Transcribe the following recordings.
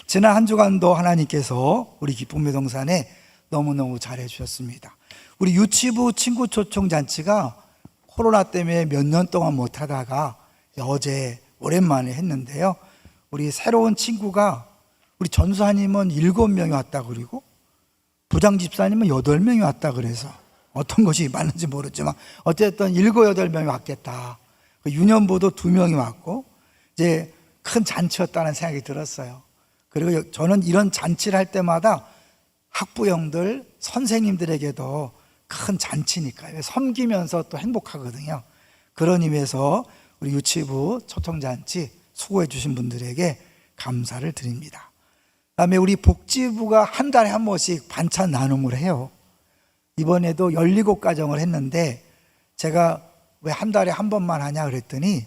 지난 한 주간도 하나님께서 우리 기쁨의 동산에 너무너무 잘해 주셨습니다. 우리 유치부 친구 초청 잔치가 코로나 때문에 몇 년 동안 못 하다가 어제 오랜만에 했는데요. 우리 새로운 친구가 우리 전수하님은 7명이 왔다 그리고 부장 집사님은 8명이 왔다 그래서 어떤 것이 맞는지 모르지만 어쨌든 7, 8명이 왔겠다. 유년부도 2명이 왔고 이제 큰 잔치였다는 생각이 들었어요. 그리고 저는 이런 잔치를 할 때마다 학부형들, 선생님들에게도 큰 잔치니까요. 섬기면서 또 행복하거든요. 그런 의미에서 우리 유치부 초청잔치 수고해 주신 분들에게 감사를 드립니다. 그다음에 우리 복지부가 한 달에 한 번씩 반찬 나눔을 해요. 이번에도 17가정을 했는데 제가 왜 한 달에 한 번만 하냐 그랬더니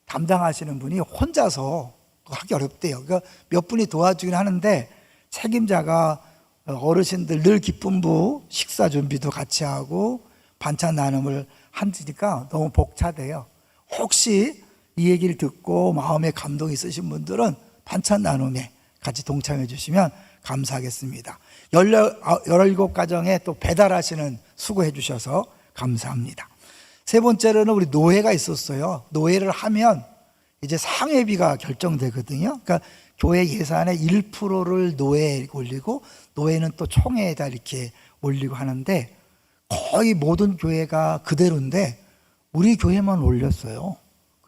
담당하시는 분이 혼자서 하기 어렵대요. 그러니까 몇 분이 도와주긴 하는데 책임자가 어르신들 늘 기쁨부 식사 준비도 같이 하고 반찬 나눔을 하니까 너무 벅차대요. 혹시 이 얘기를 듣고 마음에 감동이 있으신 분들은 반찬 나눔에 같이 동참해 주시면 감사하겠습니다. 17가정에 또 배달하시는 수고해 주셔서 감사합니다. 세 번째로는 우리 노회가 있었어요. 노회를 하면 이제 상회비가 결정되거든요. 그러니까 교회 예산의 1%를 노회에 올리고 노회는 또 총회에다 이렇게 올리고 하는데 거의 모든 교회가 그대로인데 우리 교회만 올렸어요.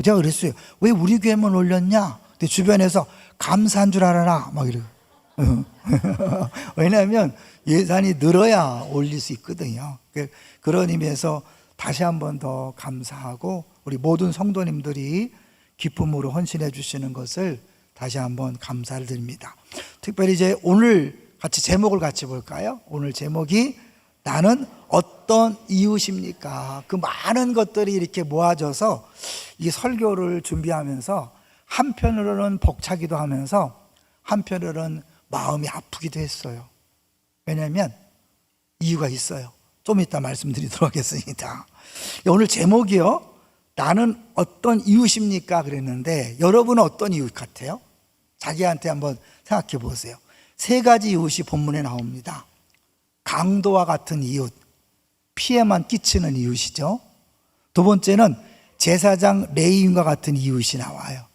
제가 그랬어요. 왜 우리 교회만 올렸냐? 근데 주변에서 감사한 줄 알아라 막 이러고. 왜냐하면 예산이 늘어야 올릴 수 있거든요. 그런 의미에서 다시 한 번 더 감사하고 우리 모든 성도님들이 기쁨으로 헌신해 주시는 것을 다시 한번 감사를 드립니다. 특별히 이제 오늘 같이 제목을 같이 볼까요? 오늘 제목이 나는 어떤 이웃입니까? 그 많은 것들이 이렇게 모아져서 이 설교를 준비하면서 한편으로는 벅차기도 하면서 한편으로는 마음이 아프기도 했어요. 왜냐하면 이유가 있어요. 좀 이따 말씀드리도록 하겠습니다. 오늘 제목이요. 나는 어떤 이웃입니까? 그랬는데 여러분은 어떤 이웃 같아요? 자기한테 한번 생각해 보세요. 3가지 이웃이 본문에 나옵니다. 강도와 같은 이웃, 피해만 끼치는 이웃이죠. 두 번째는 제사장 레위인과 같은 이웃이 나와요.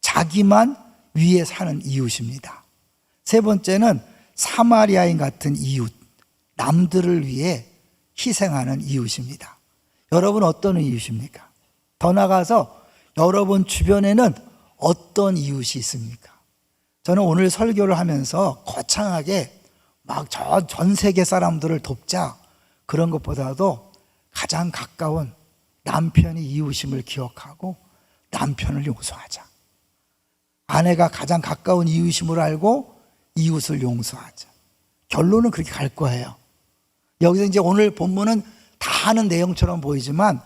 자기만 위에 사는 이웃입니다. 세 번째는 사마리아인 같은 이웃, 남들을 위해 희생하는 이웃입니다. 여러분 어떤 이웃입니까? 더 나아가서 여러분 주변에는 어떤 이웃이 있습니까? 저는 오늘 설교를 하면서 거창하게 막 전 세계 사람들을 돕자 그런 것보다도 가장 가까운 남편이 이웃임을 기억하고 남편을 용서하자. 아내가 가장 가까운 이웃임을 알고 이웃을 용서하자. 결론은 그렇게 갈 거예요. 여기서 이제 오늘 본문은 다 아는 내용처럼 보이지만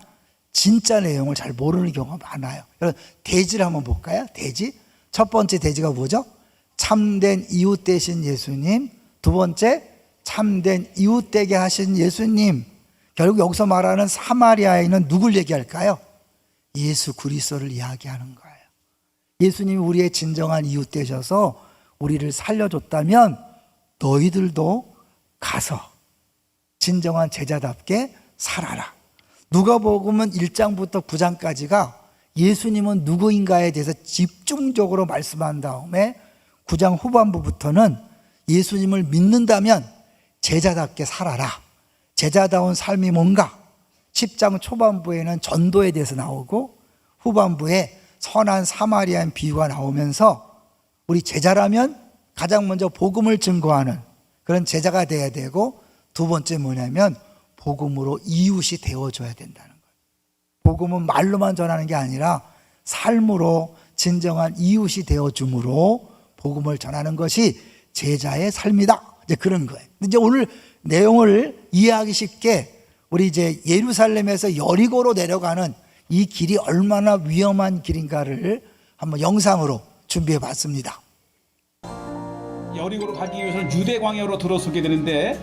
진짜 내용을 잘 모르는 경우가 많아요. 여러분 대지를 한번 볼까요? 대지. 첫 번째 대지가 뭐죠? 참된 이웃 되신 예수님. 두 번째 참된 이웃 되게 하신 예수님. 결국 여기서 말하는 사마리아인은 누굴 얘기할까요? 예수 그리스도를 이야기하는 거예요. 예수님이 우리의 진정한 이웃 되셔서 우리를 살려줬다면 너희들도 가서 진정한 제자답게 살아라. 누가복음은 1장부터 9장까지가 예수님은 누구인가에 대해서 집중적으로 말씀한 다음에 9장 후반부부터는 예수님을 믿는다면 제자답게 살아라. 제자다운 삶이 뭔가? 10장 초반부에는 전도에 대해서 나오고 후반부에 선한 사마리아인 비유가 나오면서 우리 제자라면 가장 먼저 복음을 증거하는 그런 제자가 돼야 되고 두 번째 뭐냐면 복음으로 이웃이 되어줘야 된다는 거예요. 복음은 말로만 전하는 게 아니라 삶으로 진정한 이웃이 되어줌으로 복음을 전하는 것이 제자의 삶이다. 이제 그런 거예요. 이제 오늘 내용을 이해하기 쉽게 우리 이제 예루살렘에서 여리고로 내려가는 이 길이 얼마나 위험한 길인가를 한번 영상으로 준비해 봤습니다. 여리고로 가기 위해서는 유대 광야로 들어서게 되는데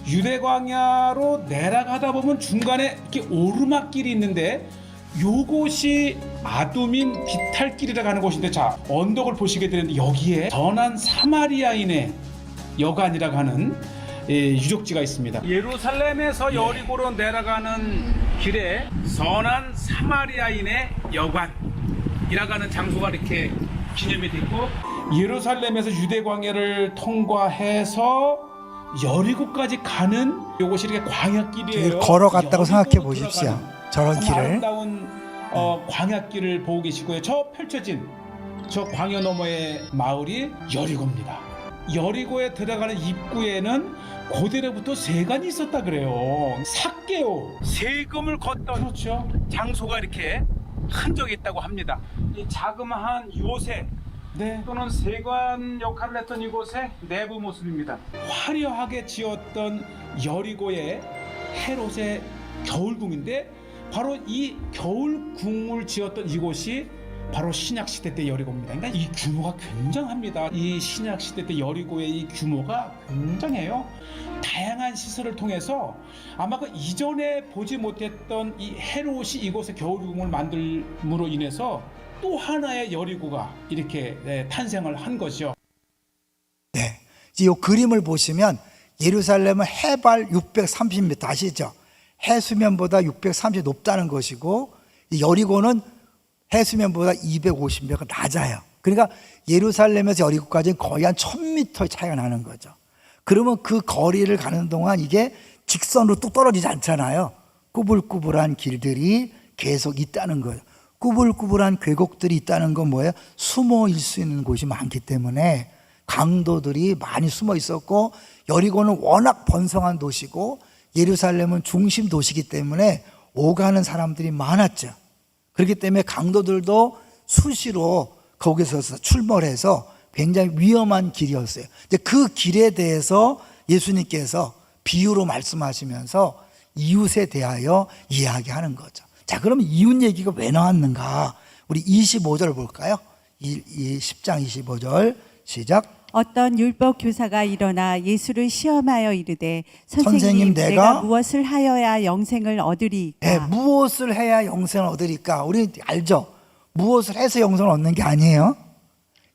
유대 광야로 내려가다 보면 중간에 이렇게 오르막길이 있는데 요곳이 아두민 비탈길이라고 하는 곳인데, 자, 언덕을 보시게 되는데 여기에 선한 사마리아인의 여관이라고 하는 유적지가 있습니다. 예루살렘에서 여리고로 내려가는 길에 선한 사마리아인의 여관이라고 하는 장소가 이렇게 기념이 돼 있고, 예루살렘에서 유대 광야를 통과해서 여리고까지 가는 요것이 이렇게 광야길이에요. 걸어갔다고 생각해 보십시오. 저런 길을. 아름다운 광야길을 보고 계시고요. 저 펼쳐진 저 광야 너머의 마을이 여리고입니다. 여리고에 들어가는 입구에는 고대로부터 세관이 있었다 그래요. 삭개오, 세금을 걷던, 그렇죠, 장소가 이렇게 흔적이 있다고 합니다. 이 자그마한 요새, 네, 또는 세관 역할을 했던 이곳의 내부 모습입니다. 화려하게 지었던 여리고의 헤롯의 겨울궁인데, 바로 이 겨울궁을 지었던 이곳이 바로 신약시대 때 여리고입니다. 그러니까 이 규모가 굉장합니다. 이 신약시대 때 여리고의 이 규모가 굉장해요. 다양한 시설을 통해서 아마 그 이전에 보지 못했던 이 헤롯이 이곳에 겨울궁을 만들므로 인해서 또 하나의 여리고가 이렇게 탄생을 한 것이죠. 네, 이 그림을 보시면 예루살렘은 해발 630m 아시죠? 해수면보다 630m 높다는 것이고, 여리고는 해수면보다 250m 낮아요. 그러니까 예루살렘에서 여리고까지는 거의 한 1000m 차이가 나는 거죠. 그러면 그 거리를 가는 동안 이게 직선으로 뚝 떨어지지 않잖아요. 꾸불꾸불한 길들이 계속 있다는 거예요. 꾸불꾸불한 궤곡들이 있다는 건 뭐예요? 숨어일 수 있는 곳이 많기 때문에 강도들이 많이 숨어 있었고, 여리고는 워낙 번성한 도시고 예루살렘은 중심 도시이기 때문에 오가는 사람들이 많았죠. 그렇기 때문에 강도들도 수시로 거기서 출몰해서 굉장히 위험한 길이었어요. 이제 그 길에 대해서 예수님께서 비유로 말씀하시면서 이웃에 대하여 이야기하는 거죠. 자, 그러면 이웃 얘기가 왜 나왔는가? 우리 25절 볼까요? 10장 25절 시작. 어떤 율법 교사가 일어나 예수를 시험하여 이르되 선생님 내가 무엇을 하여야 영생을 얻으리까? 네, 무엇을 해야 영생을 얻으리까? 우리 알죠? 무엇을 해서 영생을 얻는 게 아니에요.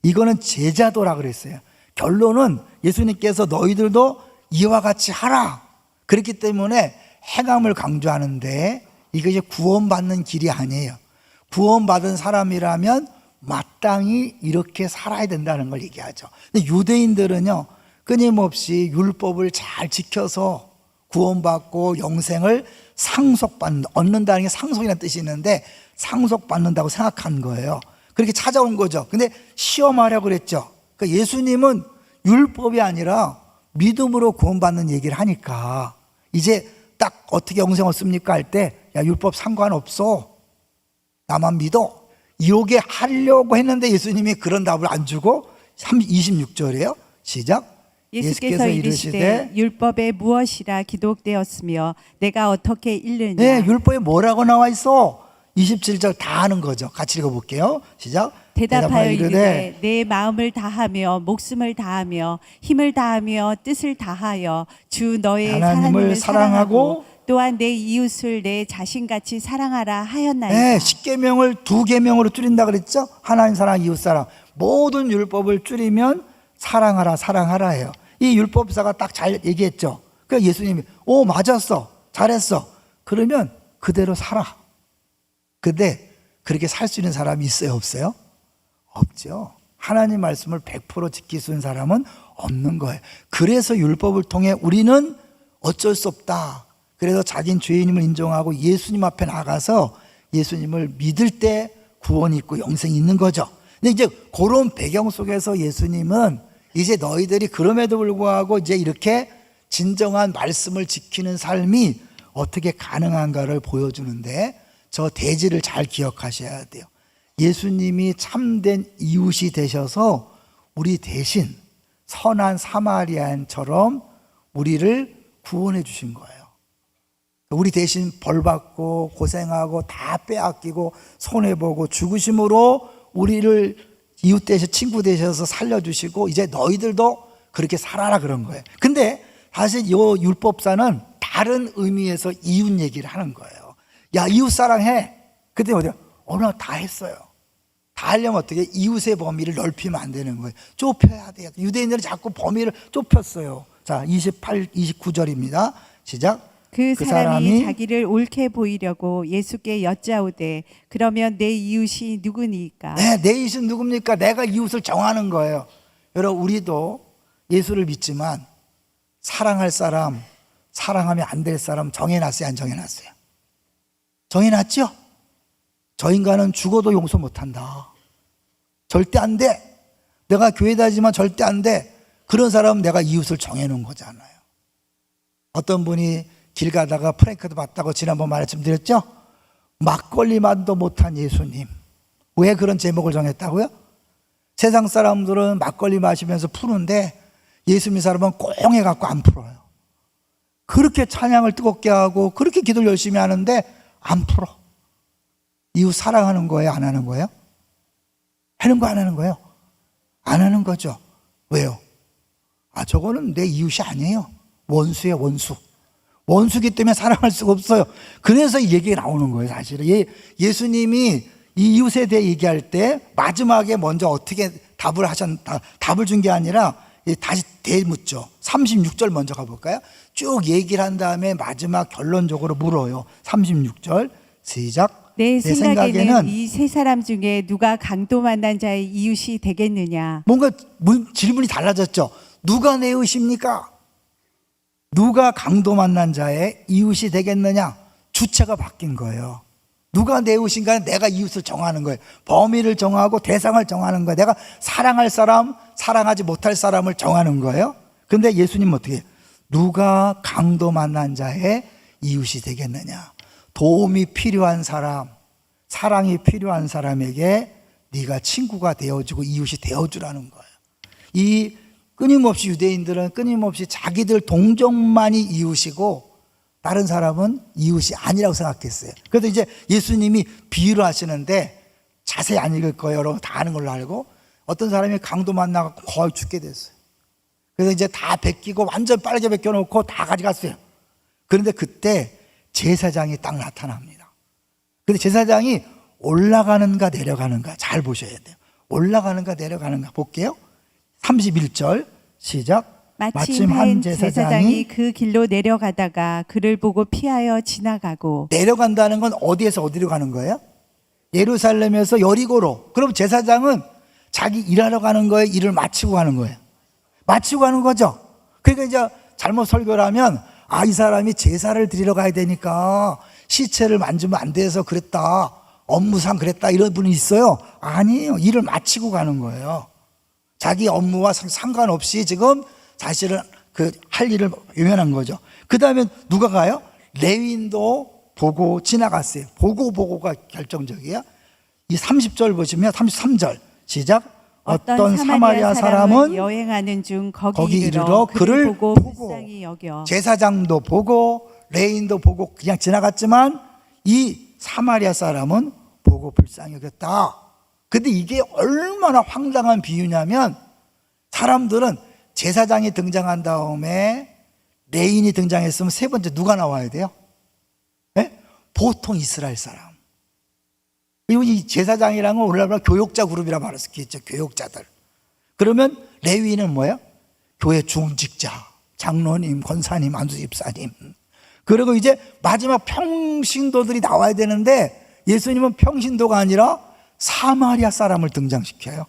이거는 제자도라 그랬어요. 결론은 예수님께서 너희들도 이와 같이 하라. 그렇기 때문에 행함을 강조하는데, 이것이 구원받는 길이 아니에요. 구원받은 사람이라면 마땅히 이렇게 살아야 된다는 걸 얘기하죠. 근데 유대인들은요, 끊임없이 율법을 잘 지켜서 구원받고 영생을 얻는다는 게 상속이라는 뜻이 있는데, 상속받는다고 생각한 거예요. 그렇게 찾아온 거죠. 근데 시험하려고 그랬죠. 그러니까 예수님은 율법이 아니라 믿음으로 구원받는 얘기를 하니까, 이제 딱 어떻게 영생 얻습니까 할 때, 야, 율법 상관없어, 나만 믿어, 이렇게 하려고 했는데 예수님이 그런 답을 안 주고 26절이에요. 시작. 예수께서 이르시되 율법에 무엇이라 기록되었으며 내가 어떻게 읽느냐. 네, 율법에 뭐라고 나와 있어? 27절 다 하는 거죠. 같이 읽어볼게요. 시작. 대답하여 이르되 내 마음을 다하며 목숨을 다하며 힘을 다하며 뜻을 다하여 주 너의 하나님을 사랑하고 또한 내 이웃을 내 자신같이 사랑하라 하였나이다. 네, 10계명을 2계명으로 줄인다 그랬죠. 하나님 사랑, 이웃 사랑. 모든 율법을 줄이면 사랑하라, 사랑하라 해요. 이 율법사가 딱 잘 얘기했죠. 그러니까 예수님이 오, 맞았어, 잘했어, 그러면 그대로 살아. 근데 그렇게 살 수 있는 사람이 있어요, 없어요? 없죠. 하나님 말씀을 100% 지킬 수 있는 사람은 없는 거예요. 그래서 율법을 통해 우리는 어쩔 수 없다. 그래서 자기는 죄인임을 인정하고 예수님 앞에 나가서 예수님을 믿을 때 구원이 있고 영생이 있는 거죠. 근데 이제 그런 배경 속에서 예수님은 이제 너희들이 그럼에도 불구하고 이제 이렇게 진정한 말씀을 지키는 삶이 어떻게 가능한가를 보여주는데, 저 대지를 잘 기억하셔야 돼요. 예수님이 참된 이웃이 되셔서 우리 대신 선한 사마리아인처럼 우리를 구원해 주신 거예요. 우리 대신 벌받고 고생하고 다 빼앗기고 손해보고 죽으심으로 우리를 이웃 되셔 친구 되셔서 살려주시고 이제 너희들도 그렇게 살아라 그런 거예요. 근데 사실 이 율법사는 다른 의미에서 이웃 얘기를 하는 거예요. 야, 이웃 사랑해. 그때 어디야? 어느 날 다 했어요. 다 하려면 어떻게? 이웃의 범위를 넓히면 안 되는 거예요. 좁혀야 돼요. 유대인들은 자꾸 범위를 좁혔어요. 자, 29절입니다. 시작. 그 사람이 자기를 옳게 보이려고 예수께 여짜오되 그러면 내 이웃이 누구니까? 네, 내 이웃은 누굽니까? 내가 이웃을 정하는 거예요. 여러분, 우리도 예수를 믿지만 사랑할 사람, 사랑하면 안 될 사람 정해놨어요, 안 정해놨어요? 정해놨죠? 저 인간은 죽어도 용서 못한다. 절대 안 돼. 내가 교회 다니지만 절대 안 돼. 그런 사람은 내가 이웃을 정해놓은 거잖아요. 어떤 분이 길 가다가 프랭크도 봤다고 지난번 말씀드렸죠? 막걸리 맛도 못한 예수님. 왜 그런 제목을 정했다고요? 세상 사람들은 막걸리 마시면서 푸는데 예수 믿는 사람은 꽁해갖고 안 풀어요. 그렇게 찬양을 뜨겁게 하고 그렇게 기도를 열심히 하는데 안 풀어. 이웃 사랑하는 거예요? 안 하는 거예요? 하는 거 안 하는 거예요? 안 하는 거죠. 왜요? 아, 저거는 내 이웃이 아니에요. 원수예요, 원수. 원수기 때문에 사랑할 수가 없어요. 그래서 이 얘기가 나오는 거예요, 사실은. 예수님이 이 이웃에 대해 얘기할 때 마지막에 먼저 어떻게 답을 준 게 아니라 다시 대묻죠. 36절 먼저 가볼까요? 쭉 얘기를 한 다음에 마지막 결론적으로 물어요. 36절 시작. 내 생각에는 이 세 사람 중에 누가 강도 만난 자의 이웃이 되겠느냐? 뭔가 질문이 달라졌죠. 누가 내 이웃입니까? 누가 강도 만난 자의 이웃이 되겠느냐? 주체가 바뀐 거예요. 누가 내 이웃인가? 내가 이웃을 정하는 거예요. 범위를 정하고 대상을 정하는 거예요. 내가 사랑할 사람, 사랑하지 못할 사람을 정하는 거예요. 근데 예수님은 어떻게 해요? 누가 강도 만난 자의 이웃이 되겠느냐? 도움이 필요한 사람, 사랑이 필요한 사람에게 네가 친구가 되어주고 이웃이 되어주라는 거예요. 이 끊임없이 유대인들은 끊임없이 자기들 동족만이 이웃이고 다른 사람은 이웃이 아니라고 생각했어요. 그래서 이제 예수님이 비유를 하시는데 자세히 안 읽을 거예요. 여러분 다 아는 걸로 알고 어떤 사람이 강도 만나고 거의 죽게 됐어요. 그래서 이제 다 베끼고 완전 빠르게 베껴놓고 다 가져갔어요. 그런데 그때 제사장이 딱 나타납니다. 근데 제사장이 올라가는가 내려가는가 잘 보셔야 돼요. 올라가는가 내려가는가 볼게요. 31절 시작. 마침 한 제사장이 그 길로 내려가다가 그를 보고 피하여 지나가고. 내려간다는 건 어디에서 어디로 가는 거예요? 예루살렘에서 여리고로. 그럼 제사장은 자기 일하러 가는 거예요? 일을 마치고 가는 거예요? 마치고 가는 거죠. 그러니까 이제 잘못 설교를 하면 아, 이 사람이 제사를 드리러 가야 되니까 시체를 만지면 안 돼서 그랬다. 업무상 그랬다. 이런 분이 있어요. 아니에요. 일을 마치고 가는 거예요. 자기 업무와 상관없이 지금 사실은 그 할 일을 외면한 거죠. 그 다음에 누가 가요? 레위인도 보고 지나갔어요. 보고가 결정적이에요. 이 30절 보시면 33절 시작. 어떤 사마리아 사람은 여행하는 중 거기 이르러 그를 보고 불쌍히 여겨. 제사장도 보고 레위인도 보고 그냥 지나갔지만 이 사마리아 사람은 보고 불쌍히 여겼다. 근데 이게 얼마나 황당한 비유냐면 사람들은 제사장이 등장한 다음에 레위인이 등장했으면 세 번째 누가 나와야 돼요? 네? 보통 이스라엘 사람. 그리고 이 제사장이라는 건 오늘날 교역자 그룹이라 말할 수 있겠죠. 교역자들. 그러면 레위인은 뭐예요? 교회 중직자, 장로님, 권사님, 안수집사님. 그리고 이제 마지막 평신도들이 나와야 되는데 예수님은 평신도가 아니라 사마리아 사람을 등장시켜요.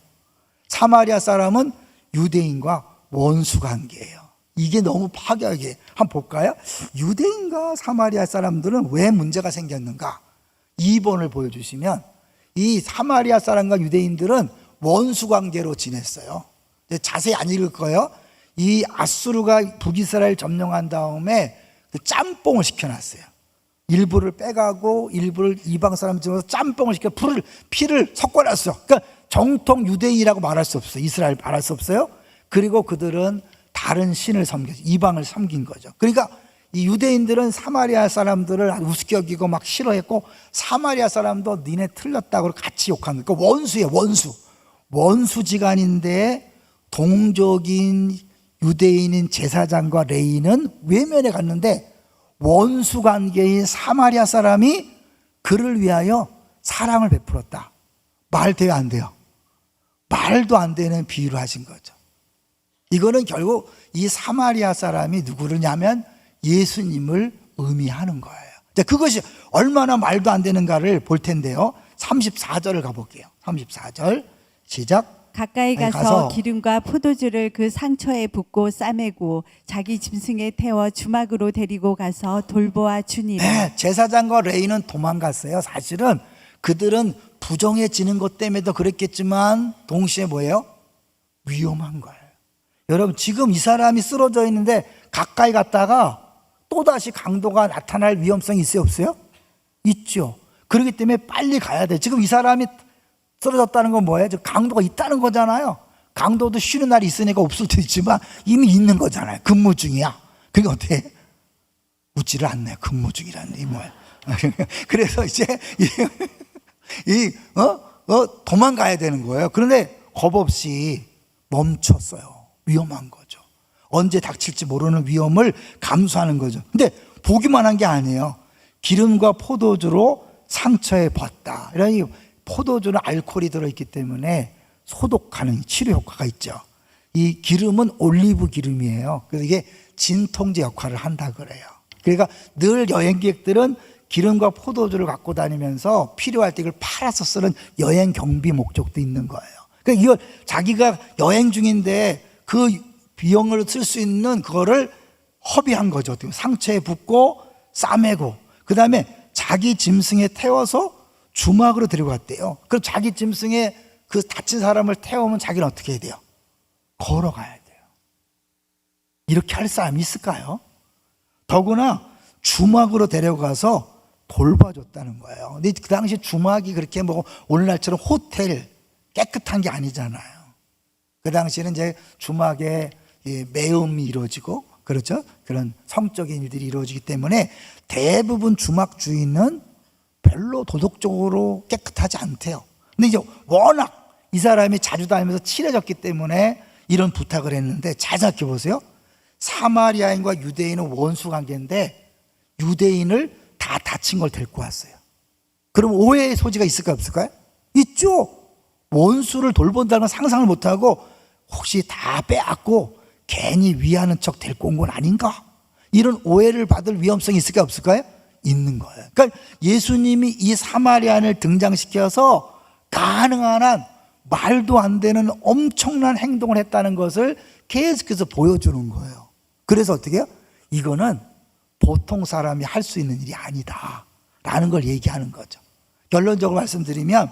사마리아 사람은 유대인과 원수 관계예요. 이게 너무 파격이에요. 한번 볼까요? 유대인과 사마리아 사람들은 왜 문제가 생겼는가? 2번을 보여주시면 이 사마리아 사람과 유대인들은 원수 관계로 지냈어요. 자세히 안 읽을 거예요. 이 아수르가 북이스라엘 점령한 다음에 그 짬뽕을 시켜놨어요. 일부를 빼가고 일부를 이방 사람 집어서 짬뽕을 시켜 피를 섞어놨어. 그러니까 정통 유대인이라고 말할 수 없어요. 이스라엘 말할 수 없어요. 그리고 그들은 다른 신을 섬겼어요. 이방을 섬긴 거죠. 그러니까 이 유대인들은 사마리아 사람들을 우습게 여기고 막 싫어했고 사마리아 사람도 니네 틀렸다고 같이 욕하는 거예요. 원수예요. 원수지간인데 동족인 유대인인 제사장과 레위는 외면에 갔는데 원수 관계인 사마리아 사람이 그를 위하여 사랑을 베풀었다. 말 돼요, 안 돼요? 말도 안 되는 비유를 하신 거죠. 이거는 결국 이 사마리아 사람이 누구냐면 예수님을 의미하는 거예요. 자, 그것이 얼마나 말도 안 되는가를 볼 텐데요. 34절을 가볼게요. 34절 시작. 가까이 가서 기름과 포도주를 그 상처에 붓고 싸매고 자기 짐승에 태워 주막으로 데리고 가서 돌보아 주니라. 네, 제사장과 레위는 도망갔어요. 사실은 그들은 부정해지는 것 때문에도 그랬겠지만 동시에 뭐예요? 위험한 거예요. 여러분, 지금 이 사람이 쓰러져 있는데 가까이 갔다가 또다시 강도가 나타날 위험성이 있어요, 없어요? 있죠. 그렇기 때문에 빨리 가야 돼요. 지금 이 사람이 쓰러졌다는 건 뭐예요? 강도가 있다는 거잖아요. 강도도 쉬는 날이 있으니까 없을 수도 있지만 이미 있는 거잖아요. 근무 중이야. 그게 어떻게 웃지를 않네. 근무 중이라는 게 뭐야. 그래서 이제 도망가야 되는 거예요. 그런데 겁 없이 멈췄어요. 위험한 거죠. 언제 닥칠지 모르는 위험을 감수하는 거죠. 근데 보기만 한 게 아니에요. 기름과 포도주로 상처에 벗다. 이러니 포도주는 알코올이 들어있기 때문에 소독하는 치료 효과가 있죠. 이 기름은 올리브 기름이에요. 그래서 이게 진통제 역할을 한다 그래요. 그러니까 늘 여행객들은 기름과 포도주를 갖고 다니면서 필요할 때 이걸 팔아서 쓰는 여행 경비 목적도 있는 거예요. 그러니까 이걸 자기가 여행 중인데 그 비용을 쓸 수 있는 그거를 허비한 거죠. 상처에 붓고 싸매고 그 다음에 자기 짐승에 태워서 주막으로 데리고 갔대요. 그럼 자기 짐승에 그 다친 사람을 태우면 자기는 어떻게 해야 돼요? 걸어가야 돼요. 이렇게 할 사람이 있을까요? 더구나 주막으로 데려가서 돌봐줬다는 거예요. 근데 그 당시 주막이 그렇게 뭐 오늘날처럼 호텔 깨끗한 게 아니잖아요. 그 당시에는 이제 주막에 매음이 이루어지고 그렇죠? 그런 성적인 일들이 이루어지기 때문에 대부분 주막 주인은 별로 도덕적으로 깨끗하지 않대요. 근데 이제 워낙 이 사람이 자주 다니면서 친해졌기 때문에 이런 부탁을 했는데 잘 생각해 보세요. 사마리아인과 유대인은 원수 관계인데 유대인을 다 다친 걸 데리고 왔어요. 그럼 오해의 소지가 있을까요, 없을까요? 있죠. 원수를 돌본다는 건 상상을 못하고 혹시 다 빼앗고 괜히 위하는 척 데리고 온 건 아닌가? 이런 오해를 받을 위험성이 있을까요, 없을까요? 있는 거예요. 그러니까 예수님이 이 사마리아인을 등장시켜서 가능한 한 말도 안 되는 엄청난 행동을 했다는 것을 계속해서 보여주는 거예요. 그래서 어떻게 해요? 이거는 보통 사람이 할 수 있는 일이 아니다 라는 걸 얘기하는 거죠. 결론적으로 말씀드리면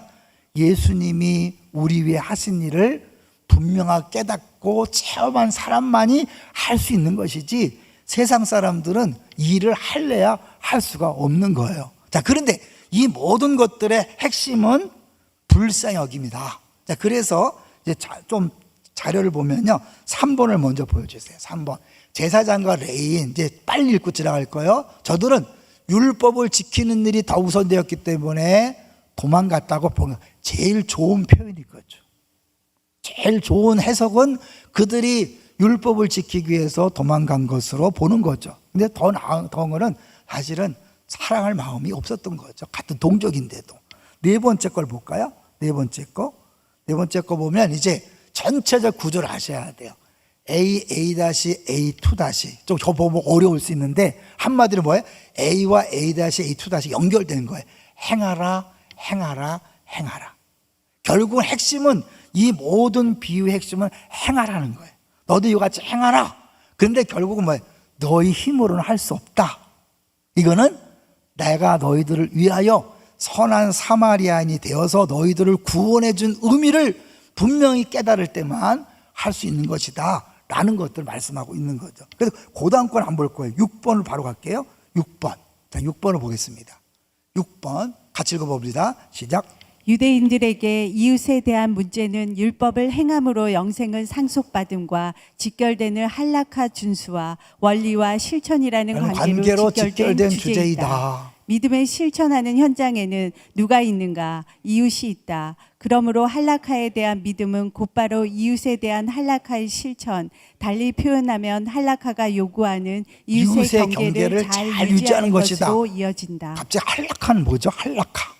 예수님이 우리 위해 하신 일을 분명하게 깨닫고 체험한 사람만이 할 수 있는 것이지 세상 사람들은 이 일을 할래야 할 수가 없는 거예요. 자, 그런데 이 모든 것들의 핵심은 불쌍여김이다. 자, 그래서 이제 좀 자료를 보면요. 3번을 먼저 보여주세요. 3번. 제사장과 레위인, 이제 빨리 읽고 지나갈 거예요. 저들은 율법을 지키는 일이 더 우선되었기 때문에 도망갔다고 보면 제일 좋은 표현인 거죠. 제일 좋은 해석은 그들이 율법을 지키기 위해서 도망간 것으로 보는 거죠. 근데 더 나은 거는 사실은 사랑할 마음이 없었던 거죠. 같은 동족인데도. 네 번째 걸 볼까요? 네 번째 거. 네 번째 거 보면 이제 전체적 구조를 아셔야 돼요. A, A-A2- 좀 저 보면 어려울 수 있는데 한마디로 뭐예요? A와 A-A2- 연결되는 거예요. 행하라, 행하라, 행하라. 결국은 핵심은 이 모든 비유의 핵심은 행하라는 거예요. 너도 이와 같이 행하라. 그런데 결국은 뭐예요? 너희 힘으로는 할 수 없다. 이거는 내가 너희들을 위하여 선한 사마리아인이 되어서 너희들을 구원해 준 의미를 분명히 깨달을 때만 할 수 있는 것이다 라는 것들을 말씀하고 있는 거죠. 그래서 그 다음 건 안 볼 거예요. 6번을 바로 갈게요. 6번. 자, 6번을 보겠습니다. 6번 같이 읽어봅니다. 시작. 유대인들에게 이웃에 대한 문제는 율법을 행함으로 영생을 상속받음과 직결되는 할라카 준수와 원리와 실천이라는 관계로 직결된 주제이다. 믿음을 실천하는 현장에는 누가 있는가? 이웃이 있다. 그러므로 할라카에 대한 믿음은 곧바로 이웃에 대한 할라카의 실천, 달리 표현하면 할라카가 요구하는 이웃의 경계를 잘 유지하는 것으로 이어진다. 갑자기 할라카는 뭐죠? 할라카.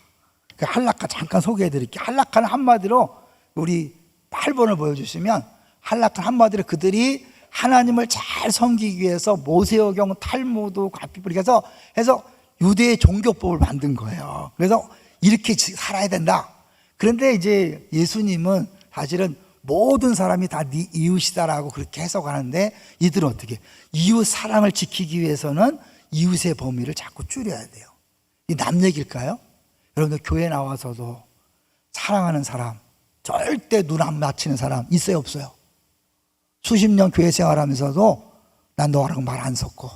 그 할라카 잠깐 소개해 드릴게요. 할라카는 한마디로 우리 8번을 보여주시면 할라카는 한마디로 그들이 하나님을 잘 섬기기 위해서 모세오경, 탈무드, 가피불 해서 유대의 종교법을 만든 거예요. 그래서 이렇게 살아야 된다. 그런데 이제 예수님은 사실은 모든 사람이 다 네 이웃이다라고 그렇게 해석하는데 이들은 어떻게? 이웃 사랑을 지키기 위해서는 이웃의 범위를 자꾸 줄여야 돼요. 이 남 얘기일까요? 여러분들 교회 나와서도 사랑하는 사람, 절대 눈 안 맞히는 사람 있어요, 없어요? 수십 년 교회 생활하면서도 난 너랑 말 안 섞고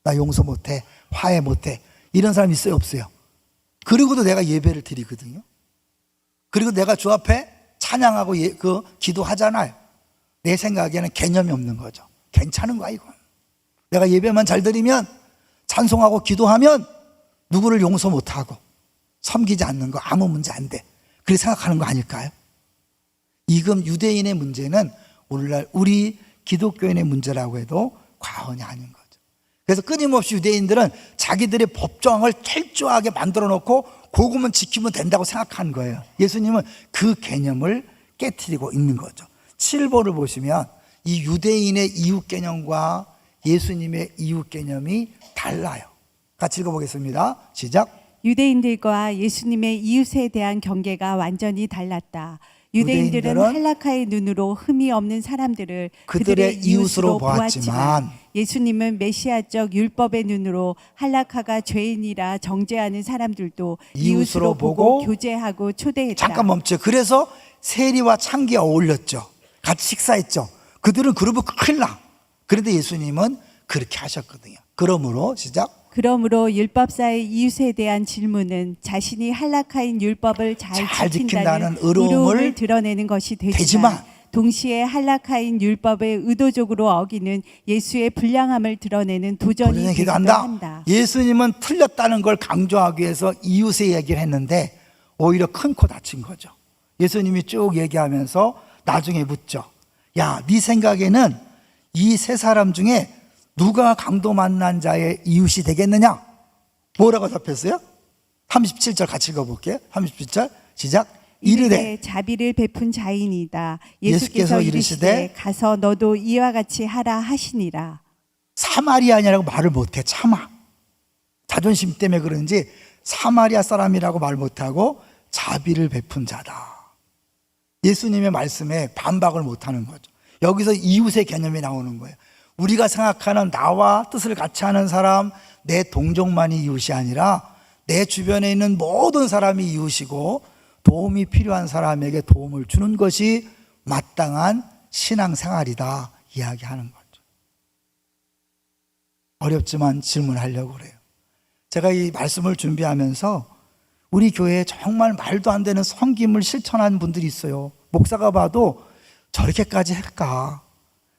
나 용서 못해, 화해 못해, 이런 사람 있어요, 없어요? 그리고도 내가 예배를 드리거든요. 그리고 내가 주 앞에 찬양하고 기도하잖아요. 내 생각에는 개념이 없는 거죠. 괜찮은 거야 이건. 내가 예배만 잘 드리면, 찬송하고 기도하면 누구를 용서 못하고 섬기지 않는 거 아무 문제 안 돼, 그렇게 생각하는 거 아닐까요? 이금 유대인의 문제는 오늘날 우리 기독교인의 문제라고 해도 과언이 아닌 거죠. 그래서 끊임없이 유대인들은 자기들의 법정을 철저하게 만들어 놓고 그것만 지키면 된다고 생각하는 거예요. 예수님은 그 개념을 깨트리고 있는 거죠. 7번을 보시면 이 유대인의 이웃 개념과 예수님의 이웃 개념이 달라요. 같이 읽어보겠습니다. 시작. 유대인들과 예수님의 이웃에 대한 경계가 완전히 달랐다. 유대인들은 할라카의 눈으로 흠이 없는 사람들을 그들의 이웃으로 보았지만 예수님은 메시아적 율법의 눈으로 할라카가 죄인이라 정죄하는 사람들도 이웃으로 보고 교제하고 초대했다. 잠깐 멈춰요. 그래서 세리와 창기가 어울렸죠. 같이 식사했죠. 그들은 그러면 큰일 나. 그런데 예수님은 그렇게 하셨거든요. 그러므로 시작. 그러므로 율법사의 이웃에 대한 질문은 자신이 할라카인 율법을 잘 지킨다는 의로움을 드러내는 것이 되지만 동시에 할라카인 율법을 의도적으로 어기는 예수의 불량함을 드러내는 도전이 되기도 한다. 예수님은 틀렸다는 걸 강조하기 위해서 이웃의 얘기를 했는데 오히려 큰 코 다친 거죠. 예수님이 쭉 얘기하면서 나중에 묻죠. 야, 네 생각에는 이 세 사람 중에 누가 강도 만난 자의 이웃이 되겠느냐? 뭐라고 답했어요? 37절 같이 읽어볼게요. 37절 시작. 이르되 자비를 베푼 자인이다. 예수께서 이르시되 가서 너도 이와 같이 하라 하시니라. 사마리아냐라고 말을 못해. 참아. 자존심 때문에 그런지 사마리아 사람이라고 말 못하고 자비를 베푼 자다. 예수님의 말씀에 반박을 못하는 거죠. 여기서 이웃의 개념이 나오는 거예요. 우리가 생각하는 나와 뜻을 같이 하는 사람, 내 동족만이 이웃이 아니라 내 주변에 있는 모든 사람이 이웃이고 도움이 필요한 사람에게 도움을 주는 것이 마땅한 신앙생활이다 이야기하는 거죠. 어렵지만 질문하려고 그래요. 제가 이 말씀을 준비하면서 우리 교회에 정말 말도 안 되는 섬김을 실천한 분들이 있어요. 목사가 봐도 저렇게까지 할까?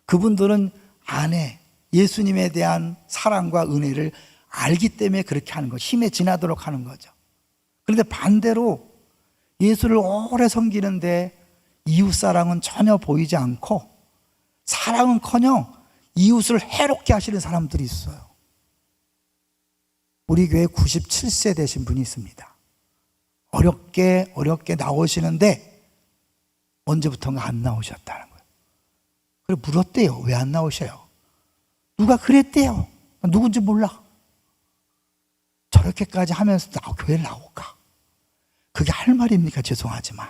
그분들은 안에 예수님에 대한 사랑과 은혜를 알기 때문에 그렇게 하는 거죠. 힘에 지나도록 하는 거죠. 그런데 반대로 예수를 오래 섬기는데 이웃사랑은 전혀 보이지 않고 사랑은커녕 이웃을 해롭게 하시는 사람들이 있어요. 우리 교회 97세 되신 분이 있습니다. 어렵게 나오시는데 언제부턴가 안 나오셨다는 거예요. 그래 물었대요. 왜 안 나오셔요? 누가 그랬대요. 누군지 몰라. 저렇게까지 하면서 교회를 나올까? 그게 할 말입니까? 죄송하지만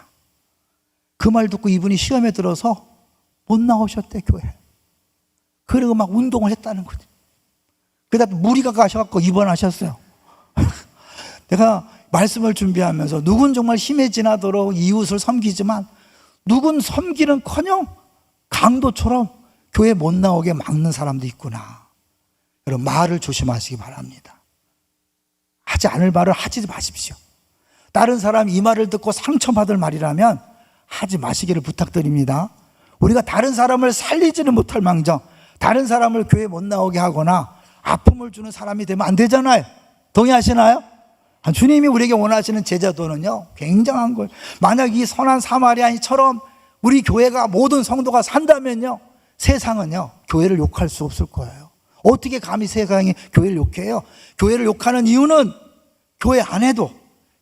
그 말 듣고 이분이 시험에 들어서 못 나오셨대 교회. 그리고 막 운동을 했다는 거지. 그다음에 무리가 가셔갖고 입원하셨어요. 내가 말씀을 준비하면서 누군 정말 힘에 지나도록 이웃을 섬기지만 누군 섬기는커녕 강도처럼 교회 못 나오게 막는 사람도 있구나. 여러분 말을 조심하시기 바랍니다. 하지 않을 말을 하지 마십시오. 다른 사람 이 말을 듣고 상처받을 말이라면 하지 마시기를 부탁드립니다. 우리가 다른 사람을 살리지는 못할 망정 다른 사람을 교회 못 나오게 하거나 아픔을 주는 사람이 되면 안 되잖아요. 동의하시나요? 주님이 우리에게 원하시는 제자도는요, 굉장한 거예요. 만약 이 선한 사마리아인처럼 우리 교회가 모든 성도가 산다면요, 세상은요, 교회를 욕할 수 없을 거예요. 어떻게 감히 세상이 교회를 욕해요? 교회를 욕하는 이유는 교회 안에도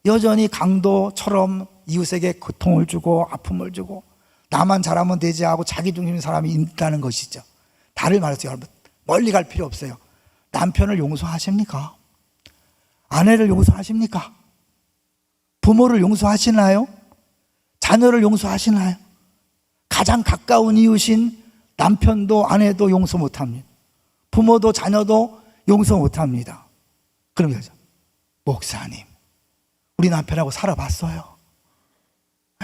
여전히 강도처럼 이웃에게 고통을 주고 아픔을 주고 나만 잘하면 되지 하고 자기중심인 사람이 있다는 것이죠. 다를 말해서 여러분, 멀리 갈 필요 없어요. 남편을 용서하십니까? 아내를 용서하십니까? 부모를 용서하시나요? 자녀를 용서하시나요? 가장 가까운 이웃인 남편도 아내도 용서 못합니다. 부모도 자녀도 용서 못합니다. 그럼 여자, 목사님, 우리 남편하고 살아봤어요.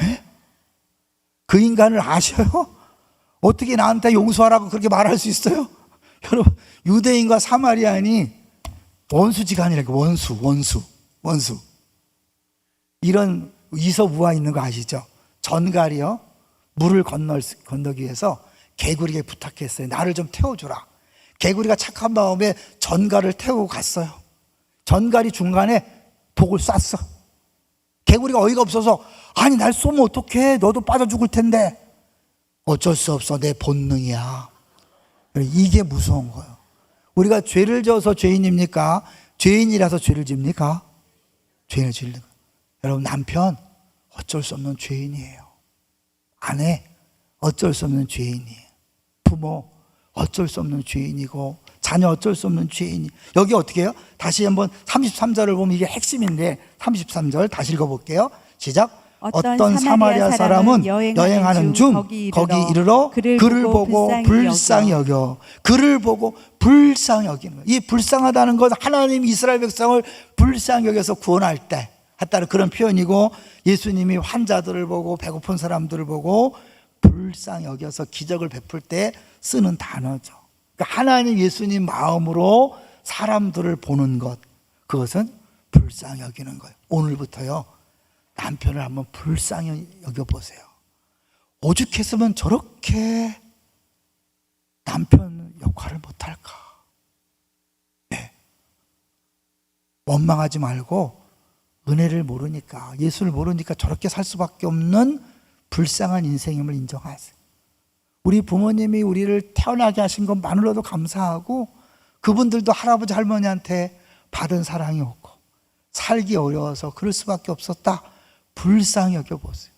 에? 그 인간을 아셔요? 어떻게 나한테 용서하라고 그렇게 말할 수 있어요? 여러분, 유대인과 사마리아인이 원수지간이라고. 원수. 이런 이서우화 있는 거 아시죠? 전갈이요, 물을 건너기 위해서 개구리에게 부탁했어요. 나를 좀 태워주라. 개구리가 착한 마음에 전갈을 태우고 갔어요. 전갈이 중간에 독을 쐈어. 개구리가 어이가 없어서, 아니 날 쏘면 어떡해, 너도 빠져 죽을 텐데. 어쩔 수 없어, 내 본능이야. 이게 무서운 거예요. 우리가 죄를 져서 죄인입니까? 죄인이라서 죄를 집니까? 죄를 짓는 거예요. 여러분, 남편 어쩔 수 없는 죄인이에요. 아내 어쩔 수 없는 죄인이에요. 부모 어쩔 수 없는 죄인이고, 자녀 어쩔 수 없는 죄인이. 여기 어떻게 해요? 다시 한번 33절을 보면 이게 핵심인데, 33절 다시 읽어볼게요. 시작. 어떤 사마리아 사람은 여행하는 중 거기 이르러 그를 보고 불쌍히 여겨. 그를 보고 불쌍히 여기는 거예요. 이 불쌍하다는 것, 하나님이 이스라엘 백성을 불쌍히 여겨서 구원할 때 했다는 그런 표현이고, 예수님이 환자들을 보고 배고픈 사람들을 보고 불쌍히 여겨서 기적을 베풀 때 쓰는 단어죠. 그러니까 하나님 예수님 마음으로 사람들을 보는 것, 그것은 불쌍히 여기는 거예요. 오늘부터요, 남편을 한번 불쌍히 여겨보세요. 오죽했으면 저렇게 남편 역할을 못할까. 네. 원망하지 말고, 은혜를 모르니까, 예수를 모르니까 저렇게 살 수밖에 없는 불쌍한 인생임을 인정하세요. 우리 부모님이 우리를 태어나게 하신 것만으로도 감사하고, 그분들도 할아버지 할머니한테 받은 사랑이 없고 살기 어려워서 그럴 수밖에 없었다. 불쌍히 여겨보세요.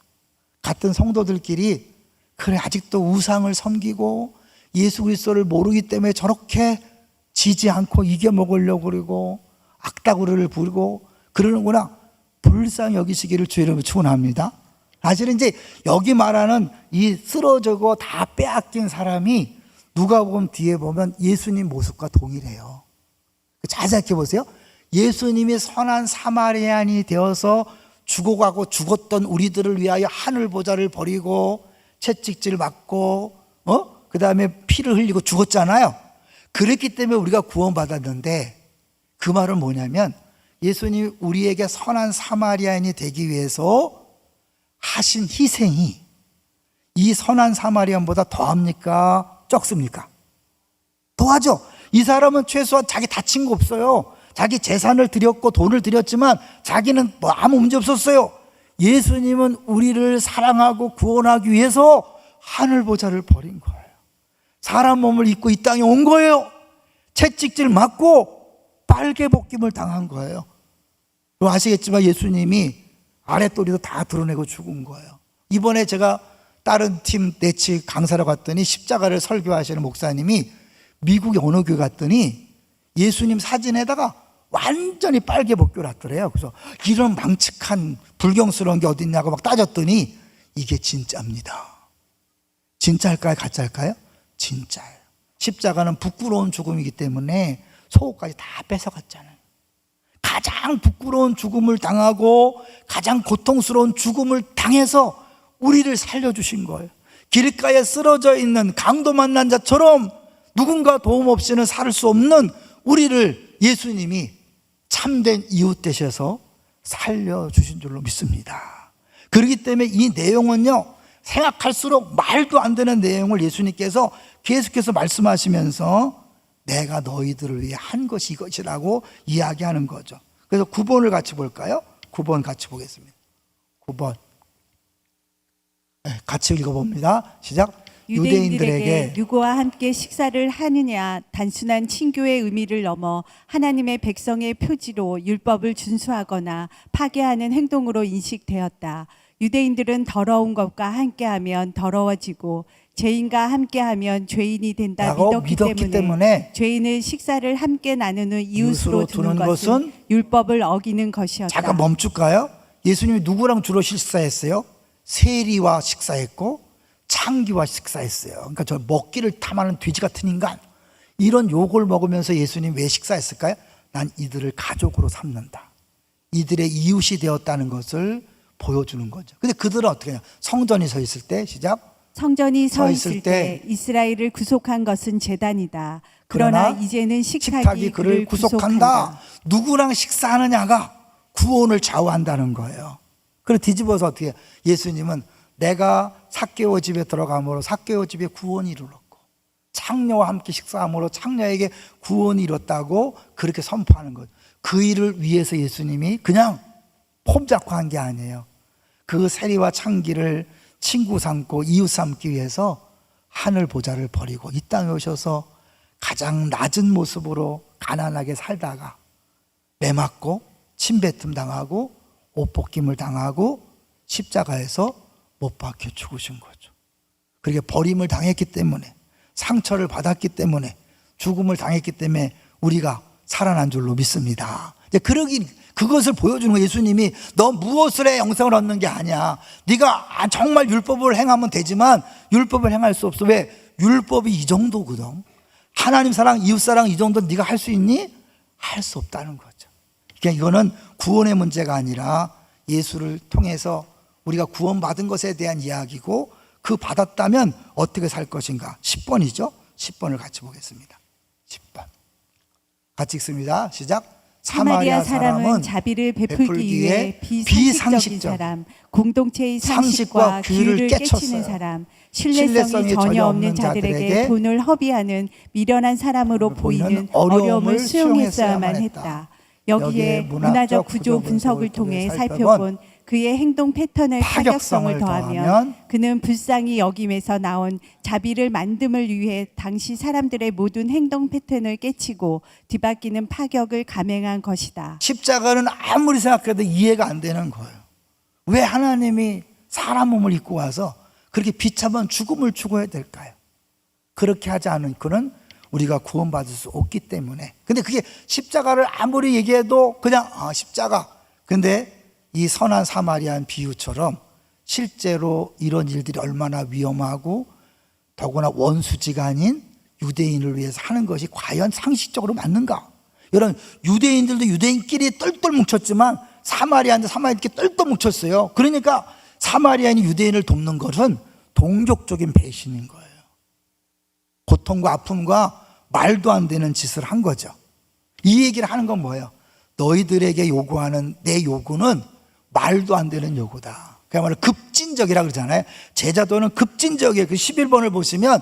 같은 성도들끼리, 그래 아직도 우상을 섬기고 예수 그리스도를 모르기 때문에 저렇게 지지 않고 이겨먹으려고 그러고 악다구리를 부리고 그러는구나. 불쌍히 여기시기를 주의 이름으로 축원합니다. 사실은 이제 여기 말하는 이 쓰러지고 다 빼앗긴 사람이 누가복음 뒤에 보면 예수님 모습과 동일해요. 잘 생각해 보세요. 예수님이 선한 사마리아인이 되어서 죽어가고 죽었던 우리들을 위하여 하늘 보좌를 버리고 채찍질 맞고 그 다음에 피를 흘리고 죽었잖아요. 그랬기 때문에 우리가 구원받았는데, 그 말은 뭐냐면 예수님이 우리에게 선한 사마리아인이 되기 위해서 하신 희생이 이 선한 사마리아인보다 더합니까? 적습니까? 더하죠. 이 사람은 최소한 자기 다친 거 없어요. 자기 재산을 드렸고 돈을 드렸지만 자기는 뭐 아무 문제 없었어요. 예수님은 우리를 사랑하고 구원하기 위해서 하늘 보좌를 버린 거예요. 사람 몸을 입고 이 땅에 온 거예요. 채찍질 맞고 빨개 벗김을 당한 거예요. 아시겠지만 예수님이 아랫도리도 다 드러내고 죽은 거예요. 이번에 제가 다른 팀 내치 강사로 갔더니 십자가를 설교하시는 목사님이 미국의 어느 교회 갔더니 예수님 사진에다가 완전히 빨개 벗겨놨더래요. 그래서 이런 망측한 불경스러운 게 어딨냐고 막 따졌더니 이게 진짜입니다. 진짜일까요? 가짜일까요? 진짜예요. 십자가는 부끄러운 죽음이기 때문에 속옷까지 다 뺏어갔잖아요. 가장 부끄러운 죽음을 당하고 가장 고통스러운 죽음을 당해서 우리를 살려주신 거예요. 길가에 쓰러져 있는 강도 만난 자처럼 누군가 도움 없이는 살 수 없는 우리를 예수님이 참된 이웃 되셔서 살려주신 줄로 믿습니다. 그렇기 때문에 이 내용은요, 생각할수록 말도 안 되는 내용을 예수님께서 계속해서 말씀하시면서 내가 너희들을 위해 한 것이 이것이라고 이야기하는 거죠. 그래서 9번을 같이 볼까요? 9번 같이 보겠습니다. 9번. 네, 같이 읽어봅니다. 시작. 유대인들에게 누구와 함께 식사를 하느냐 단순한 친교의 의미를 넘어 하나님의 백성의 표지로 율법을 준수하거나 파괴하는 행동으로 인식되었다. 유대인들은 더러운 것과 함께하면 더러워지고 죄인과 함께하면 죄인이 된다 믿었기 때문에 죄인은 식사를 함께 나누는 이웃으로 두는 것은 율법을 어기는 것이었다. 잠깐 멈출까요? 예수님이 누구랑 주로 식사했어요? 세리와 식사했고 창기와 식사했어요. 그러니까 저 먹기를 탐하는 돼지 같은 인간, 이런 욕을 먹으면서 예수님 왜 식사했을까요? 난 이들을 가족으로 삼는다, 이들의 이웃이 되었다는 것을 보여주는 거죠. 근데 그들은 어떻게 해요? 성전이 서 있을 때, 시작. 성전이 서 있을 때 이스라엘을 구속한 것은 제단이다. 그러나 이제는 식탁이 그를 구속한다. 누구랑 식사하느냐가 구원을 좌우한다는 거예요. 그리고 뒤집어서 어떻게 해요? 예수님은 내가 삭개오 집에 들어감으로 삭개오 집에 구원이 이르렀고 창녀와 함께 식사함으로 창녀에게 구원이 이뤘다고 그렇게 선포하는 거죠. 그 일을 위해서 예수님이 그냥 폼 잡고 한 게 아니에요. 그 세리와 창기를 친구 삼고 이웃 삼기 위해서 하늘 보좌를 버리고 이 땅에 오셔서 가장 낮은 모습으로 가난하게 살다가 매 맞고 침뱉음 당하고 옷 벗김을 당하고 십자가에서 못 박혀 죽으신 거죠. 그렇게 버림을 당했기 때문에, 상처를 받았기 때문에, 죽음을 당했기 때문에 우리가 살아난 줄로 믿습니다. 이제 그것을 보여주는 거예요. 예수님이 너 무엇을 해 영생을 얻는 게 아니야. 네가 정말 율법을 행하면 되지만 율법을 행할 수 없어. 왜? 율법이 이 정도거든. 하나님 사랑, 이웃 사랑 이 정도 네가 할 수 있니? 할 수 없다는 거죠. 그러니까 이거는 구원의 문제가 아니라 예수를 통해서 우리가 구원받은 것에 대한 이야기고, 그 받았다면 어떻게 살 것인가. 10번이죠. 10번을 같이 보겠습니다. 10번 같이 읽습니다. 시작. 사마리아 사람은 자비를 베풀기 위해 비상식적인 사람, 공동체의 상식과 규를 깨치는 사람, 신뢰성이 전혀 없는 자들에게 돈을 허비하는 미련한 사람으로 보이는 어려움을 수용했어야만 했다. 여기에 문화적 구조 분석을 통해 살펴본 그의 행동 패턴의 파격성을 더하면 그는 불쌍히 여김에서 나온 자비를 만듦을 위해 당시 사람들의 모든 행동 패턴을 깨치고 뒤바뀌는 파격을 감행한 것이다. 십자가는 아무리 생각해도 이해가 안 되는 거예요. 왜 하나님이 사람 몸을 입고 와서 그렇게 비참한 죽음을 죽어야 될까요? 그렇게 하지 않은 그는 우리가 구원받을 수 없기 때문에. 근데 그게 십자가를 아무리 얘기해도 그냥 십자가. 근데 이 선한 사마리안 비유처럼 실제로 이런 일들이 얼마나 위험하고 더구나 원수지간인 유대인을 위해서 하는 것이 과연 상식적으로 맞는가? 여러분, 유대인들도 유대인끼리 똘똘 뭉쳤지만 사마리아인도 사마리아인끼리 똘똘 뭉쳤어요. 그러니까 사마리아인이 유대인을 돕는 것은 동족적인 배신인 거예요. 고통과 아픔과 말도 안 되는 짓을 한 거죠. 이 얘기를 하는 건 뭐예요? 너희들에게 요구하는 내 요구는 말도 안 되는 요구다. 그야말로 급진적이라고 그러잖아요. 제자도는 급진적이에요. 그 11번을 보시면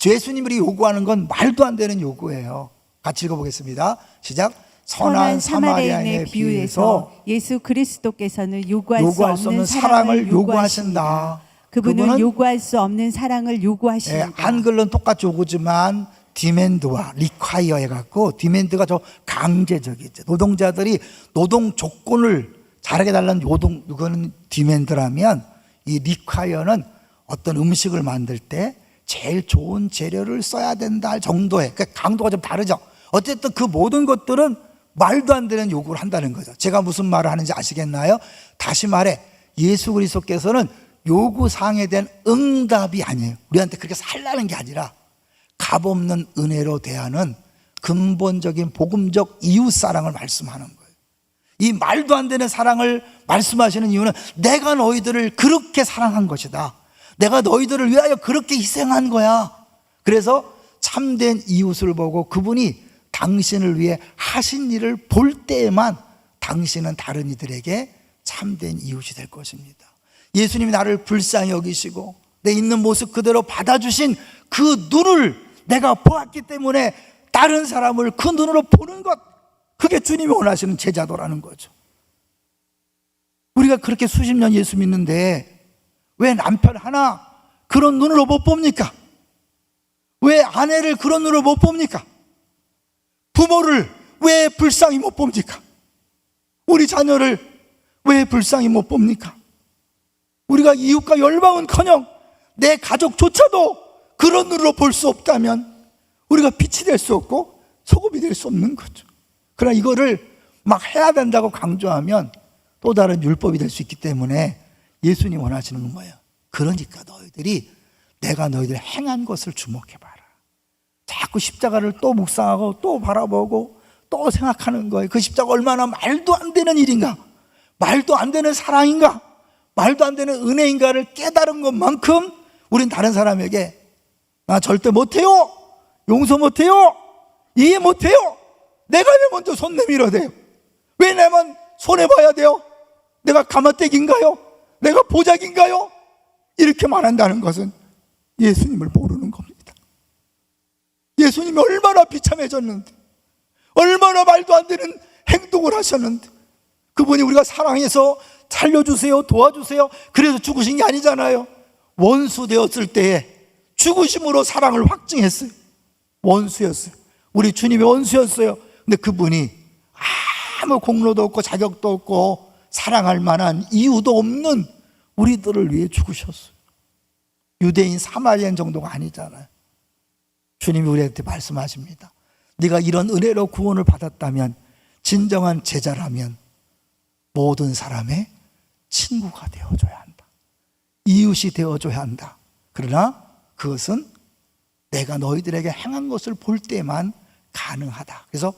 예수님이 요구하는 건 말도 안 되는 요구예요. 같이 읽어보겠습니다. 시작. 선한 사마리아인의 비유에서 예수 그리스도께서는 요구할 수 없는 사랑을 요구하신다. 그분은 요구할 수 없는 사랑을 요구하십니다. 한글로는 똑같이 요구지만 디맨드와 리콰이어 해갖고, 디맨드가 저 강제적이죠. 노동자들이 노동 조건을 잘하게 달라는 그거는 디맨드라면, 이 리콰이어는 어떤 음식을 만들 때 제일 좋은 재료를 써야 된다 할 정도의, 그러니까 강도가 좀 다르죠. 어쨌든 그 모든 것들은 말도 안 되는 요구를 한다는 거죠. 제가 무슨 말을 하는지 아시겠나요? 다시 말해, 예수 그리스도께서는 요구사항에 대한 응답이 아니에요. 우리한테 그렇게 살라는 게 아니라 값없는 은혜로 대하는 근본적인 복음적 이웃사랑을 말씀하는 거예요. 이 말도 안 되는 사랑을 말씀하시는 이유는 내가 너희들을 그렇게 사랑한 것이다. 내가 너희들을 위하여 그렇게 희생한 거야. 그래서 참된 이웃을 보고 그분이 당신을 위해 하신 일을 볼 때에만 당신은 다른 이들에게 참된 이웃이 될 것입니다. 예수님이 나를 불쌍히 여기시고 내 있는 모습 그대로 받아주신 그 눈을 내가 보았기 때문에 다른 사람을 그 눈으로 보는 것, 그게 주님이 원하시는 제자도라는 거죠. 우리가 그렇게 수십 년 예수 믿는데 왜 남편 하나 그런 눈으로 못 봅니까? 왜 아내를 그런 눈으로 못 봅니까? 부모를 왜 불쌍히 못 봅니까? 우리 자녀를 왜 불쌍히 못 봅니까? 우리가 이웃과 열방은커녕 내 가족조차도 그런 눈으로 볼 수 없다면 우리가 빛이 될 수 없고 소금이 될 수 없는 거죠. 그러나 이거를 막 해야 된다고 강조하면 또 다른 율법이 될 수 있기 때문에 예수님 원하시는 건 뭐예요? 그러니까 너희들이 내가 너희들 행한 것을 주목해봐라. 자꾸 십자가를 또 묵상하고 또 바라보고 또 생각하는 거예요. 그 십자가 얼마나 말도 안 되는 일인가, 말도 안 되는 사랑인가, 말도 안 되는 은혜인가를 깨달은 것만큼 우린 다른 사람에게 나 절대 못해요, 용서 못해요, 이해 못해요, 내가 왜 먼저 손 내밀어야 돼요? 왜 내만 손해봐야 돼요? 내가 가마떼기인가요? 내가 보자기인가요? 이렇게 말한다는 것은 예수님을 모르는 겁니다. 예수님이 얼마나 비참해졌는데, 얼마나 말도 안 되는 행동을 하셨는데, 그분이 우리가 사랑해서 살려주세요, 도와주세요, 그래서 죽으신 게 아니잖아요. 원수 되었을 때에 죽으심으로 사랑을 확증했어요. 원수였어요. 우리 주님이 원수였어요. 근데 그분이 아무 공로도 없고 자격도 없고 사랑할 만한 이유도 없는 우리들을 위해 죽으셨어요. 유대인 사마리안 정도가 아니잖아요. 주님이 우리한테 말씀하십니다. 네가 이런 은혜로 구원을 받았다면, 진정한 제자라면 모든 사람의 친구가 되어줘야 한다. 이웃이 되어줘야 한다. 그러나 그것은 내가 너희들에게 행한 것을 볼 때만 가능하다. 그래서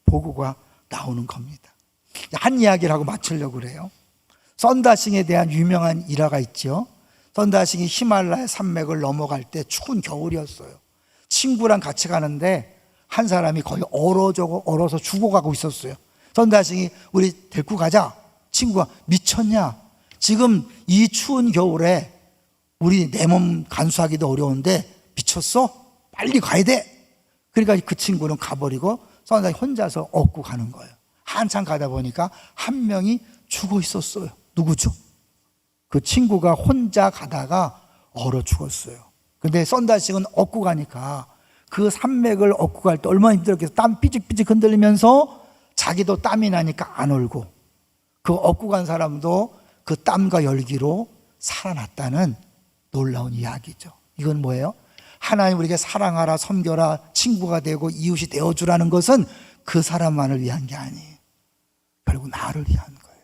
보고가 나오는 겁니다. 한 이야기를 하고 마치려고 그래요. 썬다싱에 대한 유명한 일화가 있죠. 썬다싱이 히말라야 산맥을 넘어갈 때 추운 겨울이었어요. 친구랑 같이 가는데 한 사람이 거의 얼어서 죽어가고 있었어요. 썬다싱이 우리 데리고 가자. 친구가 미쳤냐? 지금 이 추운 겨울에 우리 내 몸 간수하기도 어려운데 미쳤어? 빨리 가야 돼. 그러니까 그 친구는 가버리고 썬다싱이 혼자서 업고 가는 거예요. 한참 가다 보니까 한 명이 죽어 있었어요. 누구죠? 그 친구가 혼자 가다가 얼어 죽었어요. 근데 썬다싱은 업고 가니까 그 산맥을 업고 갈 때 얼마나 힘들었겠어요. 땀 삐직삐직 흔들리면서 자기도 땀이 나니까 안 얼고, 그 업고 간 사람도 그 땀과 열기로 살아났다는 놀라운 이야기죠. 이건 뭐예요? 하나님 우리에게 사랑하라, 섬겨라, 친구가 되고 이웃이 되어주라는 것은 그 사람만을 위한 게 아니에요. 결국 나를 위한 거예요.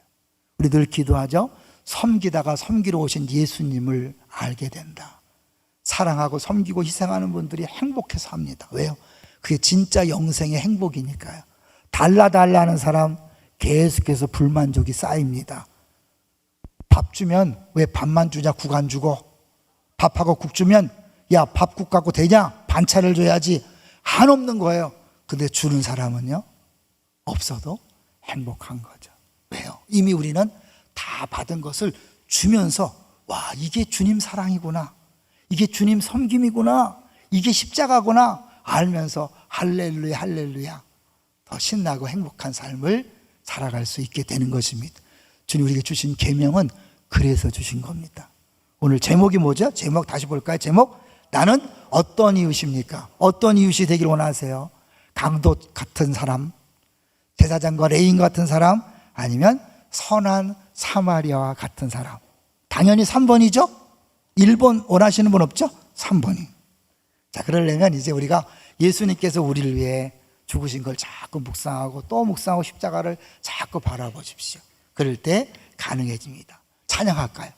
우리 늘 기도하죠. 섬기다가 섬기러 오신 예수님을 알게 된다. 사랑하고 섬기고 희생하는 분들이 행복해서 합니다. 왜요? 그게 진짜 영생의 행복이니까요. 달라 하는 사람 계속해서 불만족이 쌓입니다. 밥 주면 왜 밥만 주냐, 국 안 주고, 밥하고 국 주면 야, 밥국 갖고 되냐, 반찬을 줘야지, 한없는 거예요. 근데 주는 사람은요, 없어도 행복한 거죠. 왜요? 이미 우리는 다 받은 것을 주면서 와, 이게 주님 사랑이구나, 이게 주님 섬김이구나, 이게 십자가구나 알면서 할렐루야 할렐루야 더 신나고 행복한 삶을 살아갈 수 있게 되는 것입니다. 주님 우리에게 주신 계명은 그래서 주신 겁니다. 오늘 제목이 뭐죠? 제목 다시 볼까요? 제목, 나는 어떤 이웃입니까? 어떤 이웃이 되길 원하세요? 강도 같은 사람, 제사장과 레인 같은 사람, 아니면 선한 사마리아와 같은 사람? 당연히 3번이죠? 1번 원하시는 분 없죠? 3번이. 자, 그러려면 이제 우리가 예수님께서 우리를 위해 죽으신 걸 자꾸 묵상하고 또 묵상하고 십자가를 자꾸 바라보십시오. 그럴 때 가능해집니다. 찬양할까요?